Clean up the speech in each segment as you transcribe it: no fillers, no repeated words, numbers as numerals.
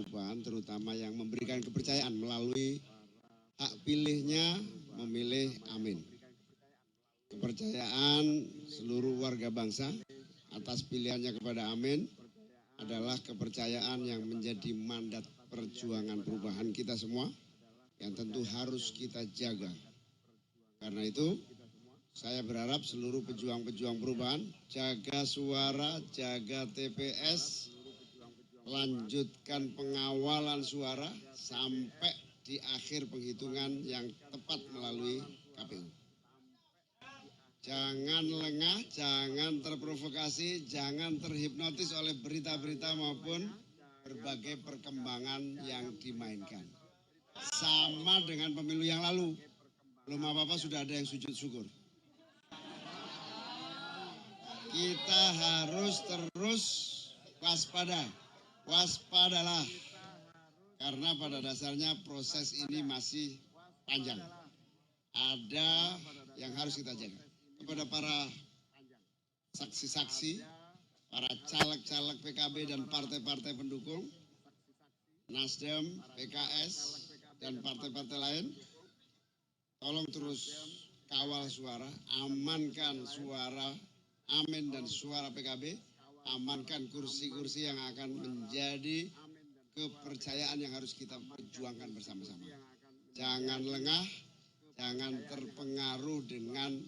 perubahan, terutama yang memberikan kepercayaan melalui hak pilihnya memilih Amin. Kepercayaan seluruh warga bangsa atas pilihannya kepada Amin adalah kepercayaan yang menjadi mandat perjuangan perubahan kita semua yang tentu harus kita jaga. Karena itu, saya berharap seluruh pejuang-pejuang perubahan jaga suara, jaga TPS, lanjutkan pengawalan suara sampai di akhir penghitungan yang tepat melalui KPU. Jangan lengah, jangan terprovokasi, jangan terhipnotis oleh berita-berita maupun berbagai perkembangan yang dimainkan. Sama dengan pemilu yang lalu, belum apa-apa sudah ada yang sujud syukur. Kita harus terus waspada, waspadalah. Karena pada dasarnya proses ini masih panjang. Ada yang harus kita jaga. Kepada para saksi-saksi, para caleg-caleg PKB dan partai-partai pendukung, Nasdem, PKS, dan partai-partai lain, tolong terus kawal suara, amankan suara Amin dan suara PKB, amankan kursi-kursi yang akan menjadi kepercayaan yang harus kita perjuangkan bersama-sama. Jangan lengah, jangan terpengaruh dengan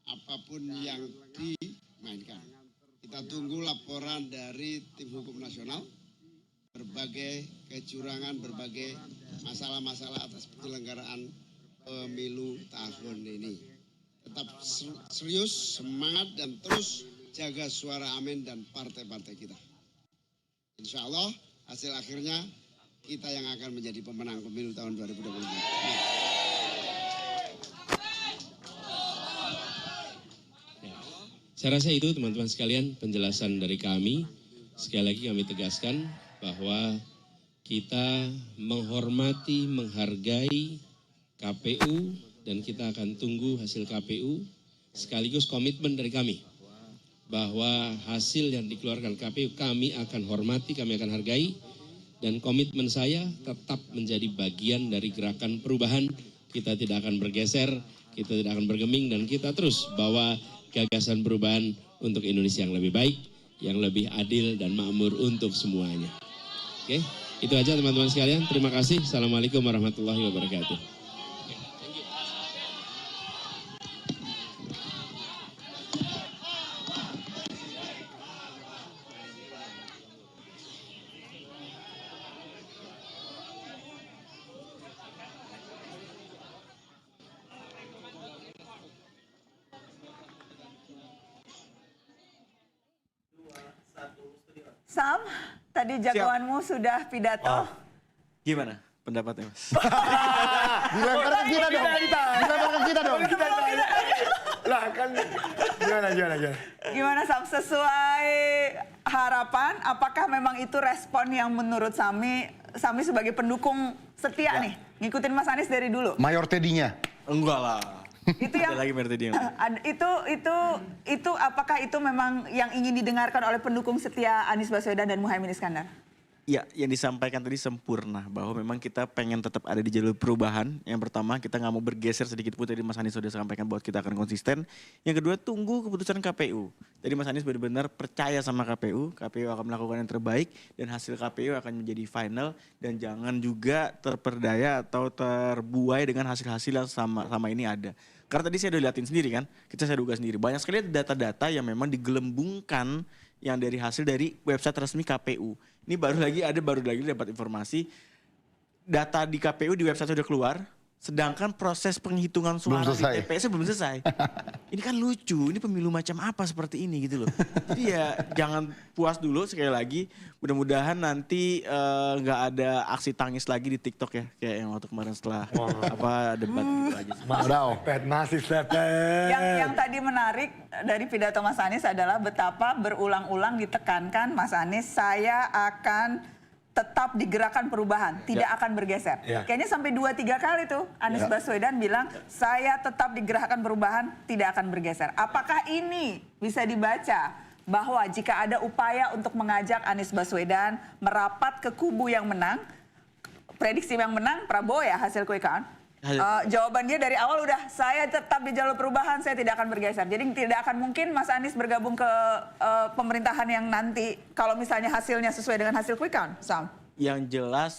apapun yang dimainkan. Kita tunggu laporan dari tim hukum nasional, berbagai kecurangan, berbagai masalah-masalah atas penyelenggaraan pemilu tahun ini. Tetap serius, semangat, dan terus jaga suara Amin dan partai-partai kita. Insya Allah hasil akhirnya kita yang akan menjadi pemenang pemilu tahun 2024. Saya rasa itu teman-teman sekalian penjelasan dari kami. Sekali lagi kami tegaskan bahwa kita menghormati, menghargai KPU dan kita akan tunggu hasil KPU. Sekaligus komitmen dari kami bahwa hasil yang dikeluarkan KPU kami akan hormati, kami akan hargai. Dan komitmen saya tetap menjadi bagian dari gerakan perubahan. Kita tidak akan bergeser, kita tidak akan bergeming, dan kita terus bawa gagasan perubahan untuk Indonesia yang lebih baik, yang lebih adil dan makmur untuk semuanya. Oke, itu aja teman-teman sekalian. Terima kasih. Assalamualaikum warahmatullahi wabarakatuh. Sam, tadi jagoanmu sudah pidato. Oh. Gimana pendapatnya, Mas? Dilemparkan kita dong. Dilemparkan kita dong. Lah kan gimana? Gimana Sam, sesuai harapan, apakah memang itu respon yang menurut Sami sebagai pendukung setia nih, ngikutin Mas Anies dari dulu? Mayor Teddy-nya. Enggak lah. Itu yang lagi dia. itu apakah itu memang yang ingin didengarkan oleh pendukung setia Anies Baswedan dan Muhaimin Iskandar? Ya, yang disampaikan tadi sempurna bahwa memang kita pengen tetap ada di jalur perubahan. Yang pertama, kita nggak mau bergeser sedikit pun. Tadi Mas Anies sudah sampaikan bahwa kita akan konsisten. Yang kedua, tunggu keputusan KPU. Jadi Mas Anies benar-benar percaya sama KPU. KPU akan melakukan yang terbaik dan hasil KPU akan menjadi final. Dan jangan juga terperdaya atau terbuai dengan hasil-hasil yang sama ini ada. Karena tadi saya udah liatin sendiri kan, saya duga sendiri. Banyak sekali data-data yang memang digelembungkan yang dari hasil dari website resmi KPU. Ini baru lagi dapat informasi data di KPU di website sudah keluar, sedangkan proses penghitungan suara di TPS belum selesai. Ini kan lucu, ini pemilu macam apa seperti ini gitu loh. Jadi ya jangan puas dulu, sekali lagi. Mudah-mudahan nanti nggak ada aksi tangis lagi di TikTok ya, kayak yang waktu kemarin setelah debat gitu aja. Masih Yang tadi menarik dari pidato Mas Anies adalah betapa berulang-ulang ditekankan Mas Anies, saya akan tetap di gerakan perubahan, tidak akan bergeser. Kayaknya sampai 2-3 kali tuh Anies Baswedan bilang, saya tetap di gerakan perubahan, tidak akan bergeser. Apakah ini bisa dibaca bahwa jika ada upaya untuk mengajak Anies Baswedan merapat ke kubu yang menang, prediksi yang menang Prabowo ya hasil quick count. Jawaban dia dari awal udah, saya tetap di jalur perubahan, saya tidak akan bergeser. Jadi tidak akan mungkin Mas Anies bergabung ke pemerintahan yang nanti kalau misalnya hasilnya sesuai dengan hasil quick count, Sam. Yang jelas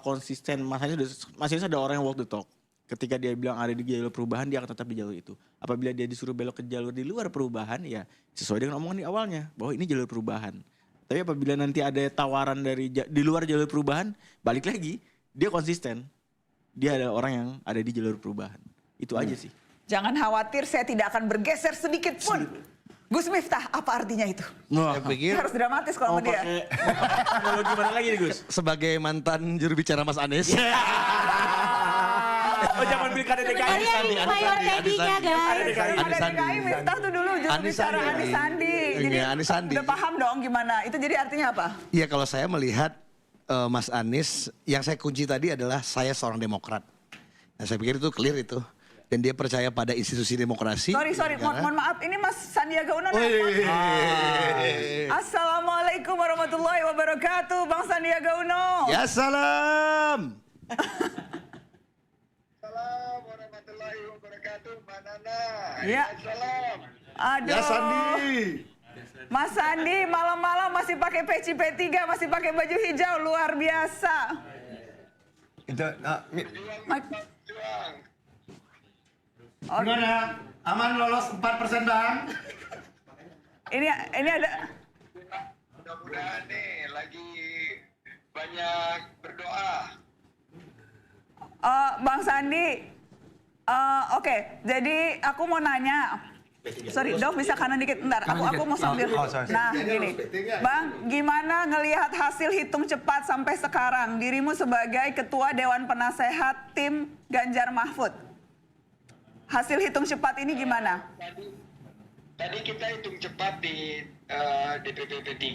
konsisten, Mas Anies ada orang yang walk the talk. Ketika dia bilang ada di jalur perubahan, dia akan tetap di jalur itu. Apabila dia disuruh belok ke jalur di luar perubahan, ya sesuai dengan omongan di awalnya bahwa ini jalur perubahan. Tapi apabila nanti ada tawaran dari di luar jalur perubahan, balik lagi, dia konsisten. Dia ada orang yang ada di jalur perubahan. Itu aja sih. Jangan khawatir, saya tidak akan bergeser sedikit pun. Gus Miftah, apa artinya itu? Saya pikir Harus dramatis kalau sama dia. Kalau gimana lagi nih Gus? sebagai mantan juru bicara Mas Anies. Oh jangan pilkada DKI. Kalian ini mayor tadinya guys. Ada DKI, Miftah tuh dulu juru bicara Anies Sandi. Jadi Iya, Anies Sandi. udah paham dong gimana. Itu jadi artinya apa? Iya, kalau saya melihat Mas Anies, yang saya kunci tadi adalah saya seorang demokrat. Nah, saya pikir itu clear itu. Dan dia percaya pada institusi demokrasi. Sorry, mohon maaf. Ini Mas Sandiaga Uno nelpon. Assalamualaikum warahmatullahi wabarakatuh, Bang Sandiaga Uno. Ya salam. Assalamualaikum warahmatullahi wabarakatuh, Mbak Nana. Ya. Salam. Aduh. Ya Sandi. Mas Sandi malam-malam masih pakai peci P3, masih pakai baju hijau, luar biasa. Itu, Juang. gimana? Aman lolos 4% Bang? Ini ada Mudah-mudahan nih lagi banyak berdoa. Bang Sandi. Oke, jadi aku mau nanya. Sorry, Dok bisa kanan dikit. Bentar, aku mau sambil. Nah, gini. Bang, gimana ngelihat hasil hitung cepat sampai sekarang? Dirimu sebagai Ketua Dewan Penasehat Tim Ganjar Mahfud. Hasil hitung cepat ini gimana? Tadi kita hitung cepat di DPP P3,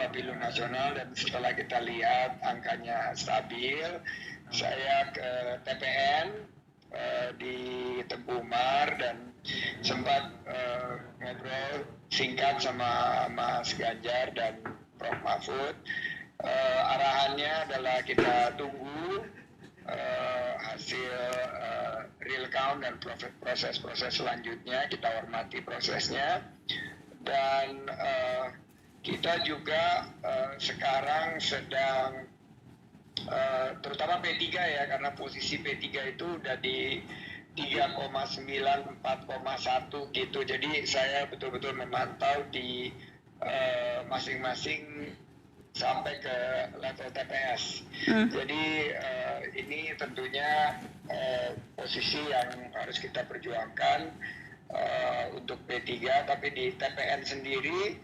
Bapilu Nasional, dan setelah kita lihat angkanya stabil, saya ke TPN di Teguh Umar dan sempat ngobrol singkat sama Mas Ganjar dan Prof Mahfud. Arahannya adalah kita tunggu hasil real count dan proses-proses selanjutnya, kita hormati prosesnya. Dan kita juga sekarang sedang terutama P3 ya, karena posisi P3 itu udah di 3,9, 4,1 gitu. Jadi saya betul-betul memantau di masing-masing sampai ke level TPS. Jadi ini tentunya posisi yang harus kita perjuangkan untuk P3, tapi di TPN sendiri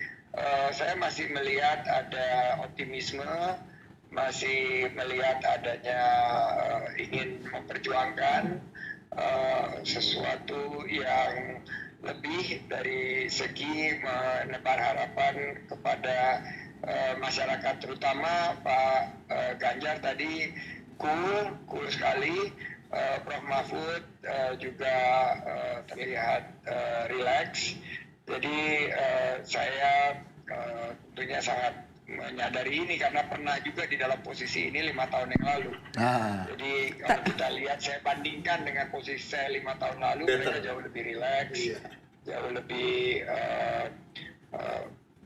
saya masih melihat ada optimisme, masih melihat adanya ingin memperjuangkan sesuatu yang lebih dari segi menebar harapan kepada masyarakat, terutama Pak Ganjar tadi cool sekali, Prof Mahfud juga terlihat relax. Jadi saya tentunya sangat menyadari ini karena pernah juga di dalam posisi ini 5 tahun yang lalu. Jadi kalau kita lihat, saya bandingkan dengan posisi saya 5 tahun lalu, mereka jauh lebih rileks, jauh lebih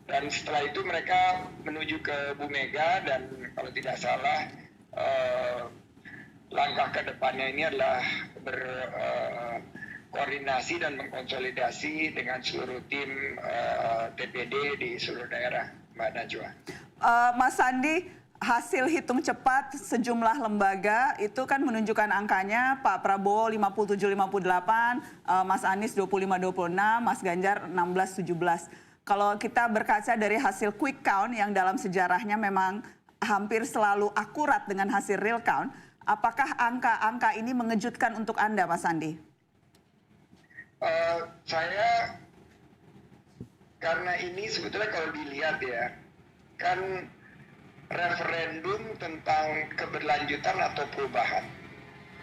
dan setelah itu mereka menuju ke Bu Mega, dan kalau tidak salah langkah ke depannya ini adalah berkoordinasi dan mengkonsolidasi dengan seluruh tim TPD di seluruh daerah, Mbak Najwa. Mas Sandi, hasil hitung cepat sejumlah lembaga itu kan menunjukkan angkanya Pak Prabowo 57-58, Mas Anies 25-26, Mas Ganjar 16-17. Kalau kita berkaca dari hasil quick count yang dalam sejarahnya memang hampir selalu akurat dengan hasil real count, apakah angka-angka ini mengejutkan untuk Anda, Mas Sandi? Saya, karena ini sebetulnya kalau dilihat ya, kan referendum tentang keberlanjutan atau perubahan.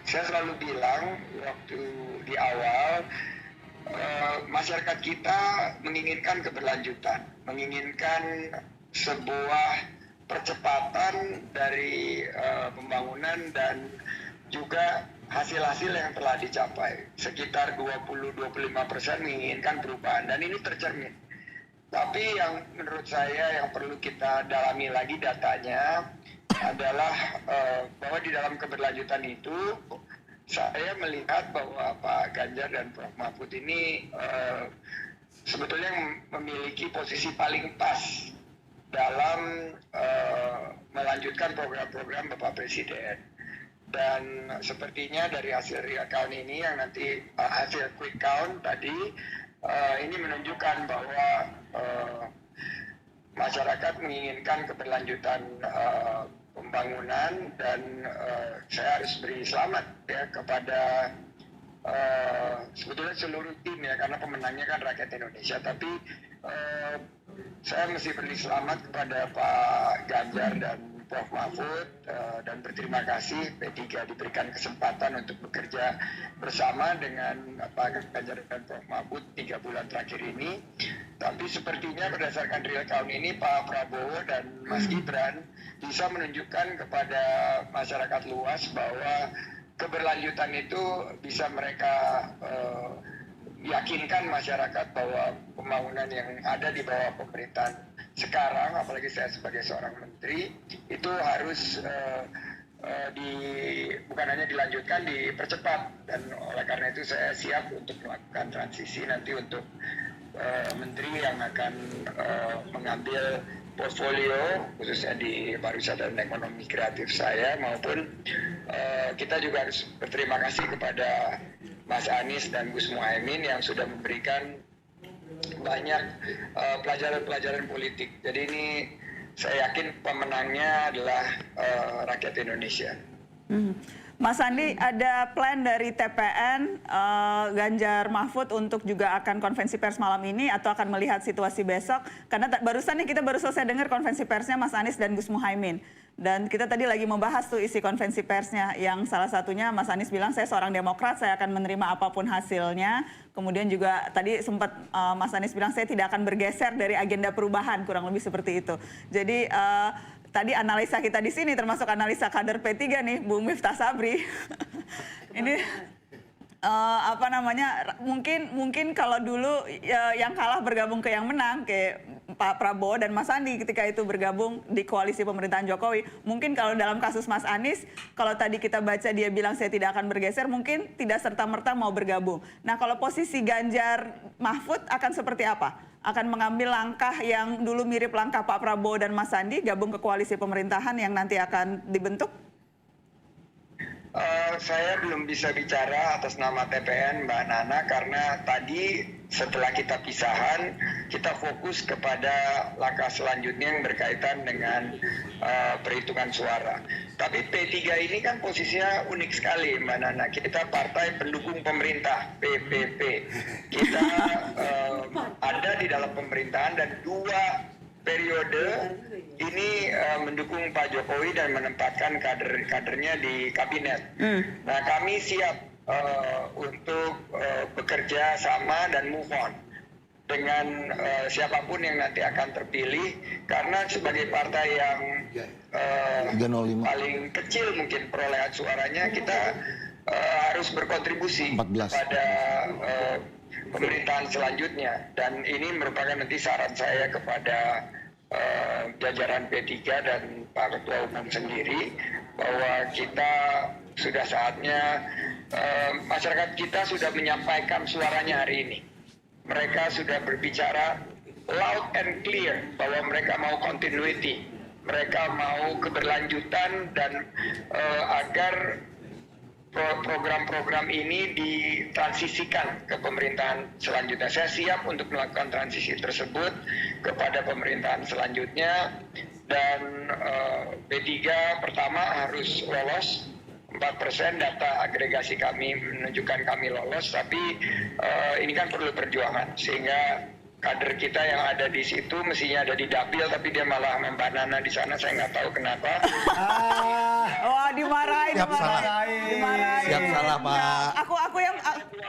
Saya selalu bilang waktu di awal, masyarakat kita menginginkan keberlanjutan, menginginkan sebuah percepatan dari pembangunan dan juga hasil-hasil yang telah dicapai. Sekitar 20-25% menginginkan perubahan dan ini tercermin. Tapi yang menurut saya yang perlu kita dalami lagi datanya adalah bahwa di dalam keberlanjutan itu saya melihat bahwa Pak Ganjar dan Prof. Mahfud ini sebetulnya memiliki posisi paling pas dalam melanjutkan program-program Bapak Presiden. Dan sepertinya dari hasil real count ini yang nanti hasil quick count tadi ini menunjukkan bahwa masyarakat menginginkan keberlanjutan pembangunan dan saya harus beri selamat ya kepada sebetulnya seluruh tim ya karena pemenangnya kan rakyat Indonesia, tapi saya mesti beri selamat kepada Pak Ganjar dan Prof. Mahfud dan berterima kasih P3 diberikan kesempatan untuk bekerja bersama dengan Pak Ganjar dan Prof. Mahfud 3 bulan terakhir ini. Tapi sepertinya berdasarkan real count ini Pak Prabowo dan Mas Gibran bisa menunjukkan kepada masyarakat luas bahwa keberlanjutan itu bisa mereka yakinkan masyarakat bahwa pembangunan yang ada di bawah pemerintahan sekarang, apalagi saya sebagai seorang menteri, itu harus bukan hanya dilanjutkan, dipercepat. Dan oleh karena itu saya siap untuk melakukan transisi nanti untuk menteri yang akan mengambil portfolio khususnya di pariwisata dan ekonomi kreatif saya, maupun kita juga harus berterima kasih kepada Mas Anies dan Gus Muhaimin yang sudah memberikan banyak pelajaran-pelajaran politik. Jadi ini saya yakin pemenangnya adalah rakyat Indonesia. Mas Andi, ada plan dari TPN Ganjar Mahfud untuk juga akan konvensi pers malam ini atau akan melihat situasi besok? Karena barusan nih kita baru selesai dengar konvensi persnya Mas Anies dan Gus Muhaimin. Dan kita tadi lagi membahas tuh isi konvensi persnya yang salah satunya Mas Anies bilang saya seorang Demokrat, saya akan menerima apapun hasilnya. Kemudian juga tadi sempat Mas Anies bilang saya tidak akan bergeser dari agenda perubahan, kurang lebih seperti itu. Jadi tadi analisa kita di sini termasuk analisa kader P3 nih, Bung Miftah Sabri. Ini apa namanya? Mungkin kalau dulu yang kalah bergabung ke yang menang kayak Pak Prabowo dan Mas Andi ketika itu bergabung di koalisi pemerintahan Jokowi. Mungkin kalau dalam kasus Mas Anies, kalau tadi kita baca dia bilang saya tidak akan bergeser, mungkin tidak serta-merta mau bergabung. Nah, kalau posisi Ganjar Mahfud akan seperti apa? Akan mengambil langkah yang dulu mirip langkah Pak Prabowo dan Mas Andi, gabung ke koalisi pemerintahan yang nanti akan dibentuk? Saya belum bisa bicara atas nama TPN, Mbak Nana, karena tadi setelah kita pisahan, kita fokus kepada langkah selanjutnya yang berkaitan dengan perhitungan suara. Tapi P3 ini kan posisinya unik sekali, Mbak Nana. Kita partai pendukung pemerintah, PPP. Kita ada di dalam pemerintahan dan 2 periode ini mendukung Pak Jokowi dan menempatkan kader-kadernya di kabinet. Nah, kami siap untuk bekerja sama dan move on dengan siapapun yang nanti akan terpilih, karena sebagai partai yang paling kecil mungkin perolehan suaranya, kita harus berkontribusi pada pemerintahan selanjutnya. Dan ini merupakan nanti saran saya kepada jajaran P3 dan Pak Ketua Umum sendiri, bahwa kita sudah saatnya, masyarakat kita sudah menyampaikan suaranya hari ini. Mereka sudah berbicara loud and clear bahwa mereka mau continuity, mereka mau keberlanjutan, dan agar program-program ini ditransisikan ke pemerintahan selanjutnya. Saya siap untuk melakukan transisi tersebut kepada pemerintahan selanjutnya, dan P3 pertama harus lolos. 4% data agregasi kami menunjukkan kami lolos, tapi ini kan perlu perjuangan, sehingga kader kita yang ada di situ mestinya ada di dapil, tapi dia malah Mbak Nana di sana, saya nggak tahu kenapa. Wah, dimarahin. Siap salah Pak. Aku yang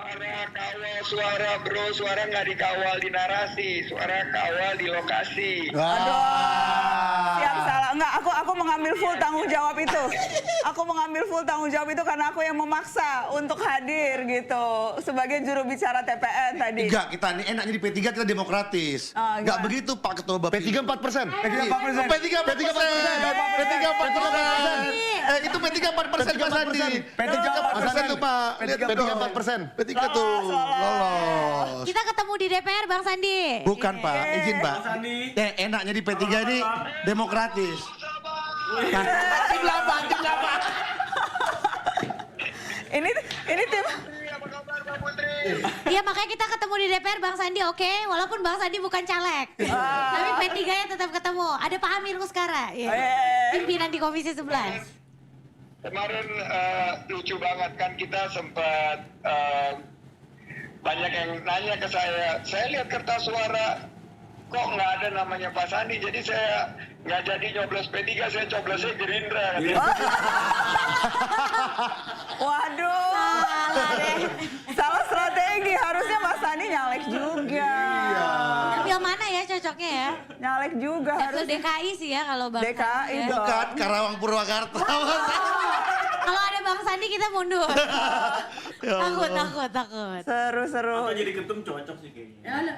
Suara kawal suara bro, suara nggak dikawal di narasi, suara kawal di lokasi. Siap salah. Enggak, aku mengambil full tanggung jawab itu. Aku mengambil full tanggung jawab itu karena aku yang memaksa untuk hadir gitu. Sebagai juru bicara TPN tadi. Enggak, kita ini enaknya di P3 kita demokratis. Enggak gimana? begitu Pak Ketua Bapak. P3 4%. P3 4%. Itu P3 4% Mas Andi. P3 4% tuh Pak. P3 4%. P3 tuh lolos. Kita ketemu di DPR Bang Sandi. Bukan Pak, izin Pak. Enaknya di P3 ini demokratis. Ini tim Apa kabar Mbak Putri? Iya makanya kita ketemu di DPR Bang Sandi, oke? Walaupun Bang Sandi bukan caleg. Tapi P3-nya tetap ketemu. Ada Pak Amir Muskara, ya. Pimpinan di Komisi 11. Kemarin lucu banget kan kita sempat banyak yang nanya ke saya lihat kertas suara kok nggak ada namanya Pak Sandi, jadi saya nggak jadi nyoblos P3, saya coblosnya Gerindra. Waduh. Salah strategi, harusnya Mas Sandi nyalek juga. Ambil mana ya cocoknya ya? Nyalek juga Ambil harus. DKI sih ya kalau Bang DKI Sandi ya. dong. Bukan Karawang Purwakarta. Kalau ada Bang Sandi kita mundur. Takut. Seru-seru.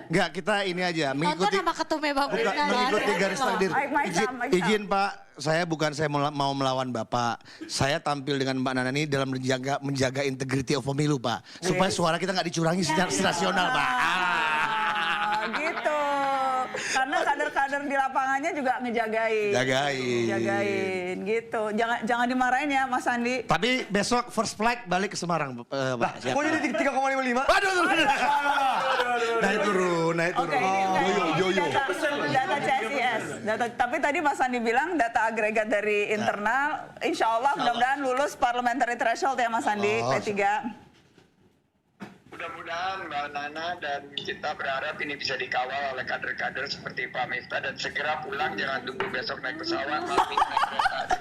Enggak, kita ini aja Nonton mengikuti sama ketumnya Bang bukan Purna. mengikuti garis takdir. Izin Pak, saya bukan mau melawan Bapak. Saya tampil dengan Mbak Nana ini dalam menjaga integrity of pemilu Pak. Supaya suara kita nggak dicurangi secara nasional Pak. Gitu. Karena kader-kader di lapangannya juga ngejagain. Jagain gitu. Jangan dimarahin ya Mas Sandi. Tapi besok first flight balik ke Semarang Pak. Kok jadi 3,55? Waduh. Naik turun. Oke, ini data CSIS. Tapi tadi Mas Sandi bilang data agregat dari internal, insya Allah mudah-mudahan lulus parliamentary threshold ya Mas Sandi, P3. Mudah-mudahan Mbak Nana dan kita berharap ini bisa dikawal oleh kader-kader seperti Pak Miftah dan segera pulang, jangan tunggu besok naik pesawat, malam ini naik kereta.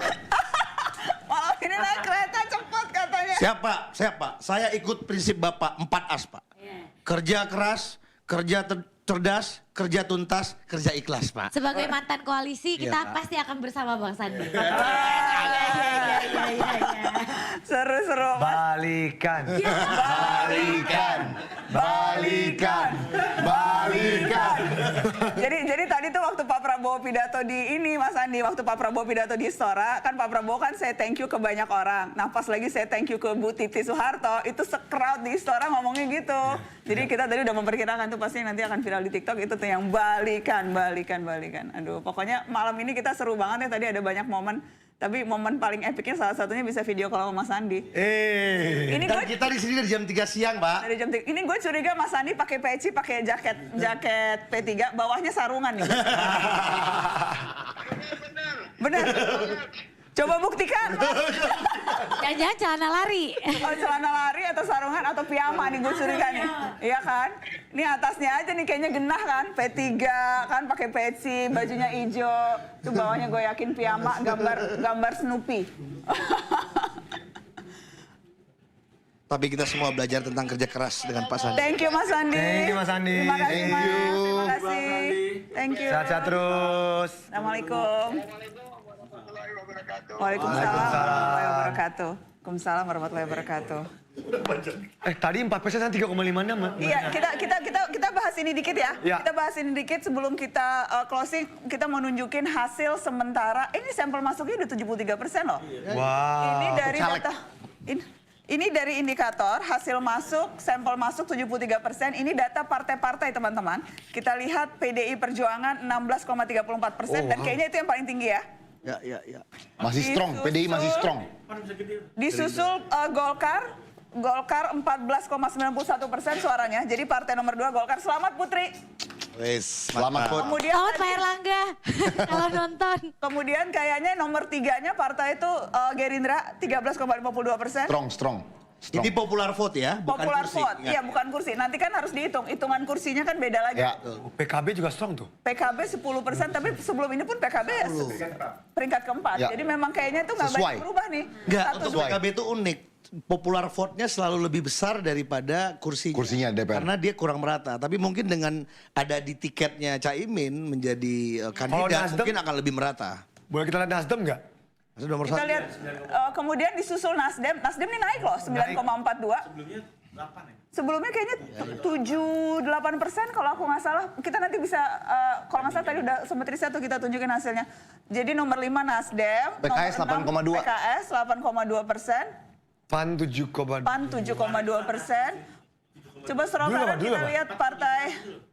Malam ini naik kereta cepat katanya. Siapa? Saya ikut prinsip Bapak 4As Pak. Kerja keras, kerja cerdas, kerja tuntas, kerja ikhlas Pak. Sebagai mantan koalisi kita pasti akan bersama Bang Sandi. Seru-seru Mas. Balikan. Jadi tadi tuh waktu Pak Prabowo pidato di ini Mas Andi, waktu Pak Prabowo pidato di Istora, kan Pak Prabowo kan saya thank you ke banyak orang. Nah pas lagi saya thank you ke Bu Titi Soeharto, itu se-crowd di Istora ngomongnya gitu. Jadi kita tadi udah memperkirakan tuh pasti nanti akan viral di TikTok, itu tuh yang balikan. Aduh pokoknya malam ini kita seru banget ya, tadi ada banyak momen. Tapi momen paling epicnya salah satunya bisa video call sama Mas Sandi. Ini Dan kita di sini dari jam 3 siang, Pak. Dari jam 3. Ini gue curiga Mas Sandi pakai peci, pakai jaket P3, bawahnya sarungan nih. Bener. Coba buktikan. Jangan-jangan celana lari. Oh, celana lari atau sarungan atau piyama nih gue curiga nih. Iya kan? Ini atasnya aja nih kayaknya genah kan. P3 kan pakai peci, bajunya hijau. Tuh bawahnya gue yakin piyama, gambar Snoopy. Tapi kita semua belajar tentang kerja keras dengan Pak Sandi. Thank you Mas Sandi. Thank you, Mas Sandi. Terima kasih Thank Mas. you. Terima kasih. Thank you. Sehat-sehat terus. Assalamualaikum. Waalaikumsalam warahmatullahi wabarakatuh. Waalaikumsalam warahmatullahi wabarakatuh. Tadi 4% kan 3,56. Iya, kita bahas ini dikit ya. Ya. Kita bahas ini dikit sebelum kita closing. Kita mau nunjukin hasil sementara. Ini sampel masuknya udah 73% loh. Wow. Ini dari caleg. data. Ini dari indikator hasil masuk, sampel masuk 73%. Ini data partai-partai teman-teman. Kita lihat PDI Perjuangan 16,34% dan kayaknya itu yang paling tinggi ya. Ya. Masih strong, PDI masih strong. Disusul Golkar 14,91% suaranya. Jadi partai nomor 2 Golkar. Selamat Putri. Wes, selamat Put. Kemudian Selamat Pak Erlangga kalau nonton. Kemudian kayaknya nomor 3-nya partai itu Gerindra 13,52%. Strong. Ini popular vote ya, bukan Popular kursi. vote, Ingat. iya bukan kursi. Nanti kan harus dihitung, hitungan kursinya kan beda lagi. Ya, PKB juga strong tuh. PKB 10%, tapi sebelum ini pun PKB peringkat keempat. Ya. Jadi memang kayaknya itu nggak Sesuai. banyak berubah nih. Enggak, Satu- untuk PKB itu unik. popular vote-nya selalu lebih besar daripada kursinya. Kursinya DPR. Karena dia kurang merata. Tapi mungkin dengan ada di tiketnya Caimin menjadi kandidat, Nasdem, mungkin akan lebih merata. Boleh kita lihat Nasdem nggak? Nasdem nomor Kita 1. lihat kemudian disusul Nasdem. Nasdem ini naik loh 9,42. Sebelumnya kayaknya 7-8% kalau aku nggak salah. Kita nanti bisa, kalau nggak salah tadi udah sempat riset tuh kita tunjukin hasilnya. Jadi nomor 5 Nasdem. PKS nomor 6 8,2. PKS 8,2%. PAN 7,2. PAN 7,2%. Coba scroll Dulu apa, kanan dulu kita apa? lihat partai.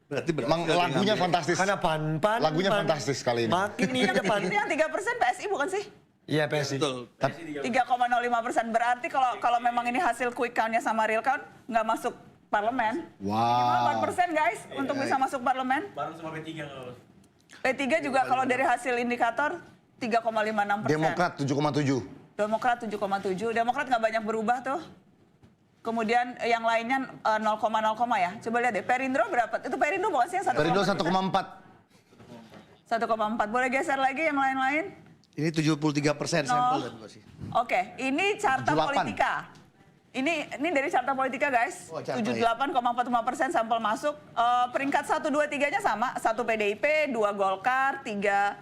Berarti Emang lagunya fantastis. Karena PAN. Lagunya fantastis kali ini. Makin ini depan. Ini yang 3% PSI bukan sih? Iya PSI. 3,05%. Berarti kalau memang ini hasil quick count-nya sama real count, nggak masuk parlemen. Wow. 4% guys untuk bisa masuk parlemen. Bareng sama P3 kalau. P3 juga kalau dari hasil indikator 3,56%. Demokrat 7,7. Demokrat 7,7. Demokrat nggak banyak berubah tuh. Kemudian yang lainnya 0,0 ya. Coba lihat deh. Perindro berapa? Itu Perindro bukan sih yang 1,4? Perindo 1,4. 1,4. Boleh geser lagi yang lain-lain? Ini 73% sampel. Oke, ini carta 78. politika. Ini dari carta politika guys. Oh, carta, 78,45% sampel masuk. Peringkat 1, 2, 3-nya sama. 1 PDIP, 2 Golkar, 3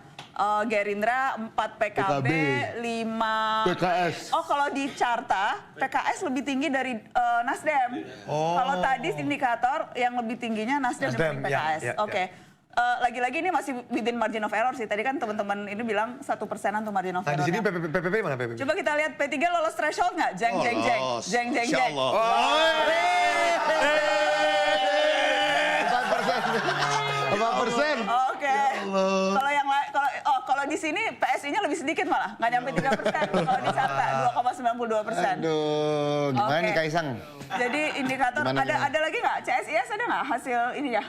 Gerindra, 4 PKB, 5 PKS. Oh, kalau di carta PKS lebih tinggi dari Nasdem. Kalau tadi indikator yang lebih tingginya Nasdem dibanding Nasdem, ya, PKS. ya, Oke. Lagi-lagi ini masih within margin of error sih. Tadi kan teman-teman ini bilang 1%-an tuh margin of Nah di error. sini PPP mana PPP? Coba kita lihat P3 lolos threshold nggak? Jeng, jeng, jeng. Lolos. Jeng, jeng, Insya jeng. Allah. 4%. Oke. Kalau yang lain, kalau di sini PSI-nya lebih sedikit malah, nggak nyampe 3%. Kalau di carta 2,92%. Aduh, gimana Oke. nih Kaisang? Jadi indikator Gimana, gimana? ada lagi nggak? CSIS ada nggak hasil ini ya?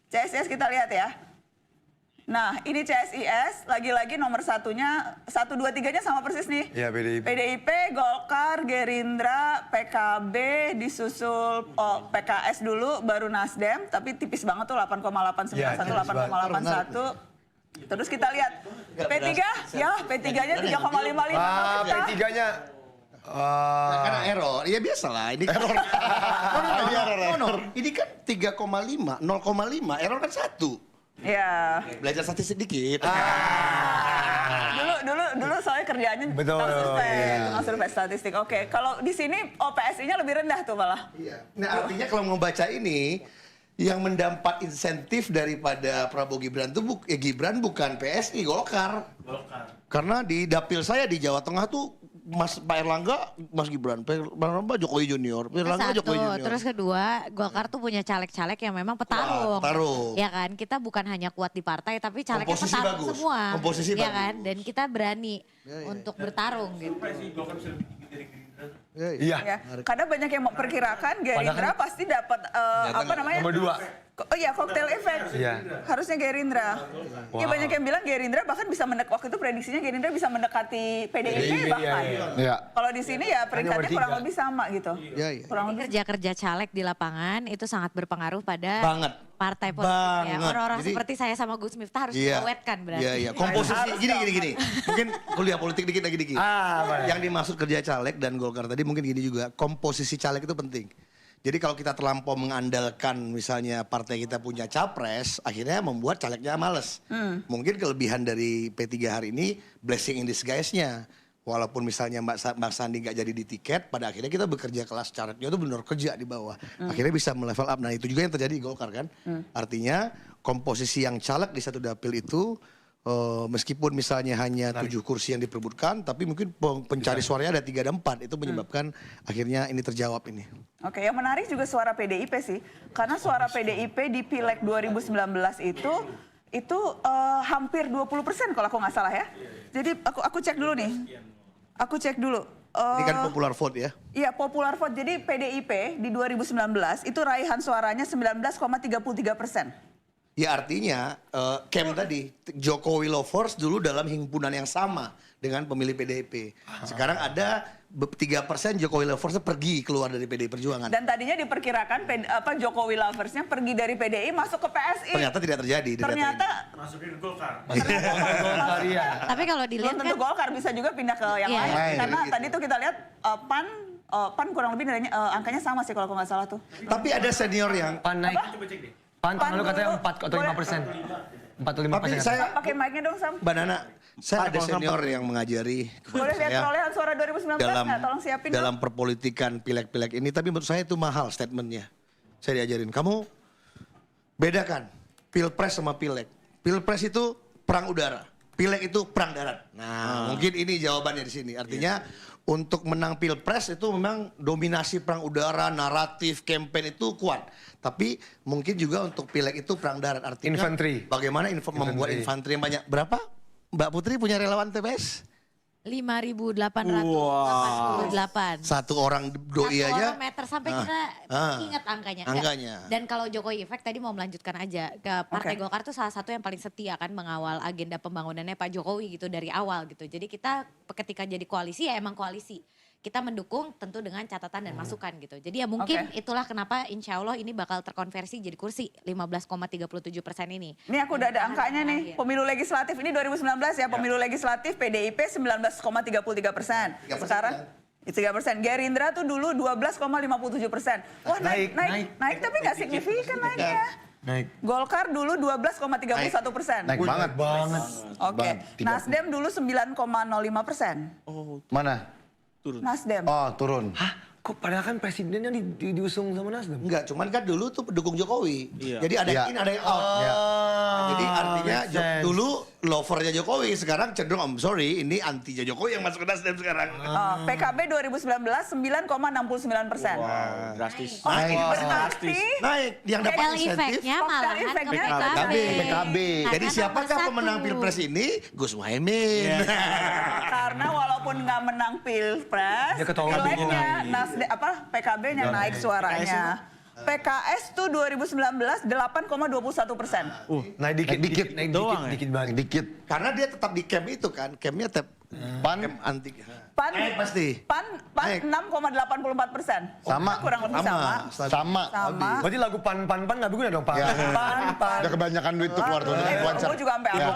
CSIS kita lihat ya. Nah, ini CSIS, lagi-lagi nomor satunya, 1, 2, 3-nya sama persis nih. Iya, PDIP. PDIP, Golkar, Gerindra, PKB, disusul PKS dulu, baru Nasdem, tapi tipis banget tuh 8,891, Iya, tipis 8,81. Terus kita lihat P3, ya P3-nya 3,55. Ah, P3-nya. Karena error, ya biasalah. Ini error. Ini kan 3,5, 0,5, error kan 1. Ya. Belajar statistik dikit. Dulu soalnya kerjaannya Betul, tukang survei statistik. Oke, kalau di sini PSI-nya lebih rendah tuh malah. Iya. Nah artinya kalau membaca ini, yang mendapat insentif daripada Prabowo Gibran itu Gibran bukan PSI, Golkar. Karena di dapil saya di Jawa Tengah tuh Pak Erlangga, Mas Gibran, Pak Erlangga Jokowi Junior, Pak Erlangga Satu, Jokowi Junior. terus kedua, Golkar tuh punya caleg-caleg yang memang petarung. Petarung. Ya kan, kita bukan hanya kuat di partai, tapi calegnya Komposisi petarung bagus. semua. Komposisi ya bagus. kan, dan kita berani untuk bertarung gitu. Iya. Ya, karena banyak yang memperkirakan Gerindra pasti dapat apa namanya? Nomor 2. Oh iya, cocktail effect. Iya. Harusnya Gerindra. Ya banyak yang bilang Gerindra bahkan bisa waktu itu prediksinya Gerindra bisa mendekati PDIP bahkan. Iya. Kalau di sini ya peringkatnya nomor kurang 3. lebih sama gitu. Iya, iya. Kurang lebih. Kerja-kerja caleg di lapangan itu sangat berpengaruh pada Banget. partai politik ya. Banget. Orang-orang Jadi- seperti saya sama Gus Miftah harus Iya. diawetkan berarti. Iya, iya. Komposisi gini. Mungkin kuliah politik dikit lagi dikit. Boleh. Yang dimaksud kerja caleg dan Golkar tadi mungkin gini juga, komposisi caleg itu penting. Jadi kalau kita terlampau mengandalkan misalnya partai kita punya capres, akhirnya membuat calegnya males. Mungkin kelebihan dari P3 hari ini blessing in disguise-nya. Walaupun misalnya Mbak Sandi nggak jadi di tiket, pada akhirnya kita bekerja kelas calegnya itu benar kerja di bawah. Akhirnya bisa melevel up. Nah itu juga yang terjadi di Golkar kan. Artinya komposisi yang caleg di satu dapil itu meskipun misalnya hanya 7 kursi yang diperebutkan, tapi mungkin pencari suaranya ada 3 dan 4. Itu menyebabkan akhirnya ini terjawab ini. Oke, yang menarik juga suara PDIP sih. Karena suara PDIP di Pileg 2019 itu hampir 20% kalau aku nggak salah ya. Jadi aku cek dulu nih. Aku cek dulu. Ini kan popular vote ya. Iya, popular vote. Jadi PDIP di 2019 itu raihan suaranya 19,33%. Ya artinya, Kem tadi, Jokowi lovers dulu dalam himpunan yang sama dengan pemilih PDIP. Sekarang ada 3% Jokowi loversnya pergi keluar dari PDI Perjuangan. Dan tadinya diperkirakan Jokowi loversnya pergi dari PDI masuk ke PSI. Ternyata tidak terjadi. Ternyata Tapi kalau belum dilihat tentu kan Golkar bisa juga pindah ke yang Iya. lain. Karena tadi tuh kita lihat PAN kurang lebih nilainya angkanya sama sih kalau aku nggak salah tuh. Tapi ada senior yang PAN naik. PAN lalu katanya 4 atau 5%. 4 atau 5%. Tapi saya Pakai mic-nya dong Sam. Mbak Nana, saya ada senior yang mengajari kepada Boleh lihat saya perolehan suara 2019 nggak? Tolong siapin dalam dong. perpolitikan pileg-pileg ini. Tapi menurut saya itu mahal statementnya. Saya diajarin, kamu bedakan pilpres sama pileg. Pilpres itu perang udara, pileg itu perang darat. Nah, mungkin ini jawabannya di sini. Artinya untuk menang pilpres itu memang dominasi perang udara, naratif, campaign itu kuat. Tapi mungkin juga untuk pileg itu perang darat. Artinya Infanteri. bagaimana membuat infanteri yang banyak. Berapa? Mbak Putri punya relawan TPS? 5.888. Satu orang doi Satu aja. orang meter sampai kita ingat angkanya. Angkanya. Dan kalau Jokowi Effect tadi mau melanjutkan aja ke Partai Oke. Golkar tuh salah satu yang paling setia kan mengawal agenda pembangunannya Pak Jokowi gitu dari awal gitu. Jadi kita ketika jadi koalisi ya emang koalisi. Kita mendukung tentu dengan catatan dan masukan gitu. Jadi ya mungkin itulah kenapa insya Allah ini bakal terkonversi jadi kursi 15,37% ini. Ini aku udah ada angkanya nih. Pemilu legislatif ini 2019 ya. Pemilu legislatif PDIP 19,33%. Sekarang 3%. Gerindra tuh dulu 12,57%. Wah naik tapi nggak signifikan naiknya. Naik. Golkar dulu 12,31%. Naik banget. Oke. Nasdem dulu 9,05%. Mana? Nasdem. Oh, turun. Hah? Kok padahal kan presidennya diusung sama Nasdem? Enggak, cuman kan dulu tuh pendukung Jokowi. Jadi ada yang Iya. in, ada yang out. Jadi artinya make sense. dulu lovernya Jokowi, sekarang cenderung sorry, ini antinya Jokowi yang masuk ke Nasdem sekarang. PKB 2019 9,69%. Drastis. Oh, Naik. berarti Naik, yang dapat Koktel insentif. efeknya malahan ke efeknya PKB. PKB. Jadi Karena siapakah nomor pemenang satu. Pilpres ini? Gus Muhaimin. karena walaupun nggak menang pilpres, Dia ketua umum. pileknya PKB-nya naik suaranya. PKS tuh 2019 8,21%. Naik dikit. Naik Doang ya? dikit banget. Dikit. Karena dia tetap di camp itu kan, campnya tetap PAN camp anti. PAN Naik pasti. PAN Naik. 6,84%. Sama. Kurang lebih sama. Sama. Sama. Berarti lagu pan nggak berguna dong, Pak. Ya. Pan. Udah kebanyakan duit tuh keluar tuh. Gue juga sampai apa.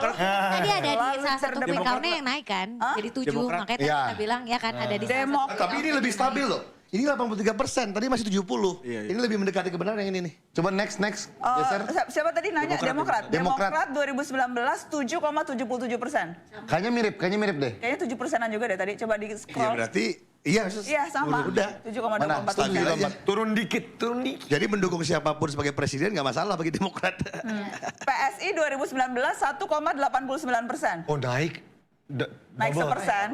Tadi ada di Lalu salah satu quick count-nya yang naik kan. Jadi 7, makanya tadi Iya. kita bilang ya kan ada di salah satu. Tapi ini lebih stabil loh. Ini 83%, tadi masih 70. Ini lebih mendekati kebenaran yang ini nih. Coba next. Geser. Siapa tadi nanya? Demokrat. Demokrat. 2019 7,77%. Kayaknya mirip deh. Kayaknya 7%-an juga deh tadi. Coba di Iya scroll. berarti, iya. Iya sama. Udah. 7,24%. Stabil aja. Turun dikit. Jadi mendukung siapapun sebagai presiden nggak masalah bagi Demokrat. PSI 2019 1,89%. Oh naik. Naik Double. 1%.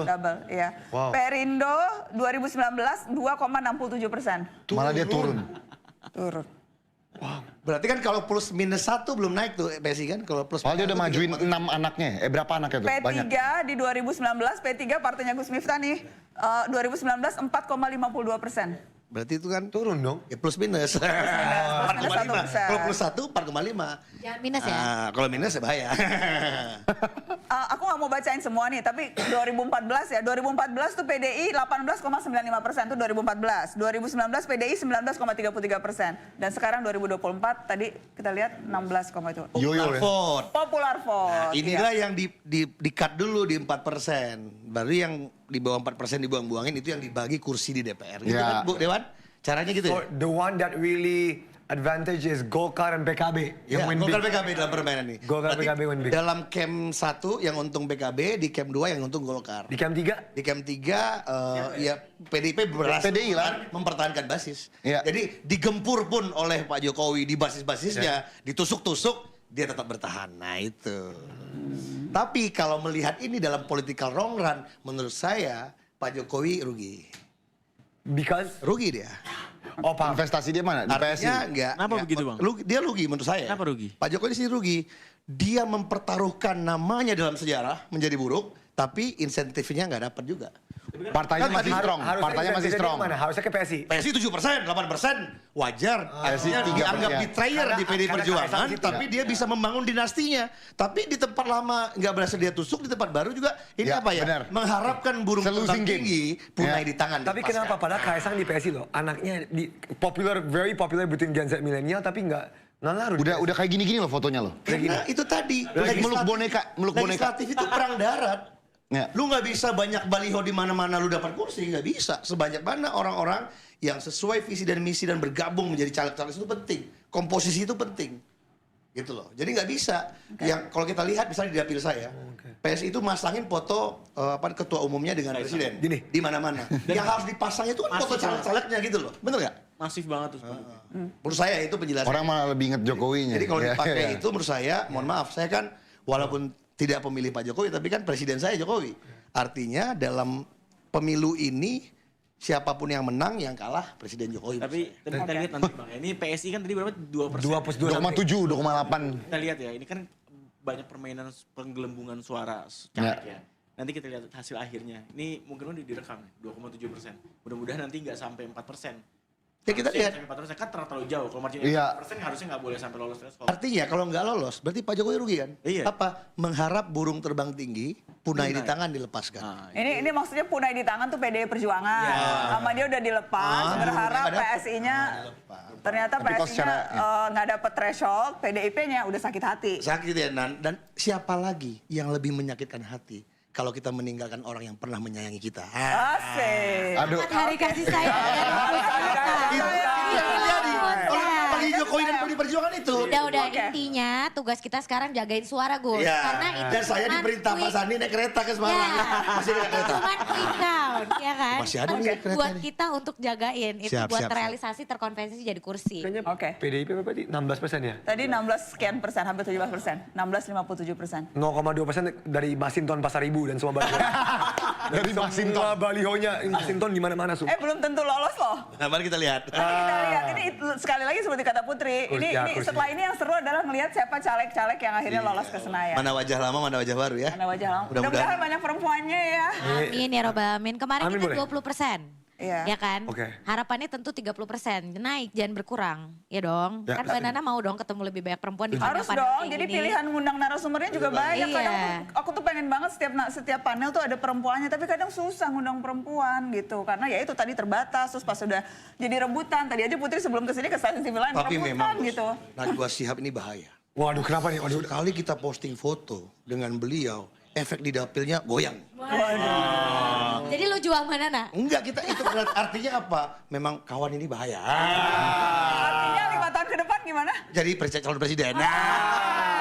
Double. Iya. Wow. Perindo 2019 2,67%. Malah dia turun. Turun. Berarti kan kalau plus minus 1 belum naik tuh PSI kan? Kalau plus Soalnya dia udah minus majuin 1, 6 anaknya. Berapa anaknya tuh? P3 Banyak. di 2019, P3 partainya Gus Miftah nih, 2019 4,52%. berarti itu kan Turun dong. ya plus minus. 4,5. Kalau plus 1 4,5. Jangan minus ya. Kalau minus ya bahaya. Aku nggak mau bacain semua nih, tapi 2014 ya. 2014 tuh PDI 18,95% tuh 2014. 2019 PDI 19,33%. Dan sekarang 2024 tadi kita lihat 16, itu. Yoyo ya. Vote. Popular vote. Inilah yang di cut dulu di 4%. Baru yang di bawah 4% dibuang-buangin itu yang dibagi kursi di DPR. Gitu Ya. kan Bu Dewan? Caranya gitu So ya? the one that really advantage is Golkar dan PKB Ya, yang win Golkar big. PKB dalam permainan ini. Golkar Berarti PKB win big. dalam camp 1 yang untung PKB, di camp 2 yang untung Golkar. Di camp 3 Di camp 3 ya PDIP berhasil PDI lah. mempertahankan basis. Iya. Jadi digempur pun oleh Pak Jokowi di basis-basisnya, ditusuk-tusuk, dia tetap bertahan. Nah itu. Tapi kalau melihat ini dalam political long run, menurut saya Pak Jokowi rugi. because Rugi dia. oh paham. Investasi dia mana? Di PSI. Artinya enggak. Kenapa begitu, Bang? Dia rugi menurut saya. Kenapa rugi? Pak Jokowi di sini rugi. Dia mempertaruhkan namanya dalam sejarah menjadi buruk, tapi insentifnya nggak dapat juga. Partainya masih strong. Harusnya Partainya masih presiden strong. Mana? Harusnya ke PSI. PSI 7%, 8%, wajar. Artinya 3%. dianggap betrayer di PD Karena Perjuangan, Kaisang situ. tapi dia bisa membangun dinastinya. Tapi di tempat lama nggak berhasil dia tusuk, di tempat baru juga ini Ya, apa ya? benar. Mengharapkan burung Selalu terbang singgih. tinggi, punai Ya. di tangan. Tapi dilepaskan. kenapa? Padahal Kaisang di PSI loh. Anaknya very popular between Gen Z milenial tapi nggak ngaruh. Udah kayak gini-gini loh fotonya loh. Karena itu tadi. Lagi meluk boneka. Legislatif itu perang darat. Ya. Lu nggak bisa banyak baliho di mana-mana lu dapat kursi, nggak bisa. Sebanyak mana orang-orang yang sesuai visi dan misi dan bergabung menjadi caleg-caleg itu penting. Komposisi itu penting. Gitu loh. Jadi nggak bisa. Yang kalau kita lihat misalnya di dapil saya, PSI itu masangin foto ketua umumnya dengan presiden. Gini. Di mana-mana. Yang harus dipasang itu kan foto caleg-calegnya gitu loh. Bener nggak? Masif banget tuh. Menurut saya itu penjelasan. Orang malah lebih inget Jokowinya. Jadi kalau Ya, dipakai ya. itu menurut saya, mohon maaf, saya kan walaupun tidak pemilih Pak Jokowi, tapi kan presiden saya Jokowi. Artinya dalam pemilu ini siapapun yang menang, yang kalah presiden Jokowi. Tapi kita lihat nanti Bang, ini PSI kan tadi berapa? 2%. 2,7, 2,8. Kita lihat ya, ini kan banyak permainan penggelembungan suara caleg ya. Nanti kita lihat hasil akhirnya. Ini mungkin direkam 2,7%. Mudah-mudahan nanti nggak sampai 4%. Ya kita lihat. Sampai 4% kan terlalu jauh. Kalau marginnya Iya. 4% harusnya nggak boleh sampai lolos threshold. Artinya kalau nggak lolos, berarti Pak Jokowi rugi kan? Iya. Apa? Mengharap burung terbang tinggi, punai di tangan dilepaskan. Nah, Ini maksudnya punai di tangan tuh PDI Perjuangan. Sama dia udah dilepas, berharap nggak dapet. PSI-nya ternyata Tapi kalau PSI-nya secara- nggak dapet threshold, PDIP-nya udah sakit hati. Sakit ya, Nan. Dan siapa lagi yang lebih menyakitkan hati kalau kita meninggalkan orang yang pernah menyayangi kita? Asik. Aduh. Selamat hari kasih sayang dari ibu kita. Itu yang terjadi. Orang Ya. bagi Jokowi dan PD Perjuangan itu. Udah Oke. intinya tugas kita sekarang jagain suara Gus. Iya. Karena itu Dan saya cuman diperintah Pak quick- Sandi naik kereta ke Semarang. Ya. Masih naik kereta. Cuman quick count, ya kan? Masih ada nih Penting kereta buat nih. kita untuk jagain itu Siap, buat siap, terrealisasi terkonvensi jadi kursi. Kayaknya Oke. PDIP berapa tadi? 16% ya? Tadi 16 sekian persen, hampir 17%. 16,57%. 0,2% dari Masinton Pasar Ibu dan semua baliho. Dari Masinton. Semua balihonya Masinton di mana-mana Belum tentu lolos loh. Nah, mari kita lihat. Nanti kita lihat, ini sekali lagi seperti kata Putri, ini kursi. setelah ini yang seru adalah melihat siapa caleg-caleg yang akhirnya lolos ke Senayan. Mana wajah lama, mana wajah baru ya. Mana wajah lama. Mudah-mudahan. Mudah-mudahan banyak perempuannya ya. Amin ya robbal alamin. Kemarin Amin, kita boleh. 20%. Iya. Ya kan? Oke. Harapannya tentu 30%. Naik, jangan berkurang. Ya dong. Ya, Kan Mbak Nana mau dong ketemu lebih banyak perempuan di Harus panel dong, kayak jadi gini. pilihan ngundang narasumbernya juga banyak. Iya. Kadang aku tuh pengen banget setiap panel tuh ada perempuannya, tapi kadang susah ngundang perempuan gitu. Karena ya itu tadi terbatas, terus pas sudah jadi rebutan. Tadi aja Putri sebelum kesini ke stasiun TV lain Tapi rebutan memang gitu. Najwa Shihab ini bahaya. Waduh, kenapa nih? Waduh. Sekali kita posting foto dengan beliau, efek di dapilnya goyang. Jadi lu jual Mbak Nana? Enggak, kita itu artinya apa? Memang kawan ini bahaya. Artinya 5 tahun ke depan gimana? Jadi calon presiden.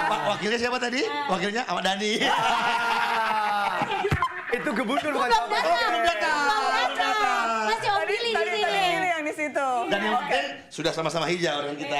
Pak wakilnya siapa tadi? Wakilnya Ahmad Dhani. Itu gebundul bukan Belum cawapres. datang. belum datang. Belum datang. Masih Om Billy di Tadi sini. yang di situ. Dan yang penting sudah sama-sama hijau dengan kita.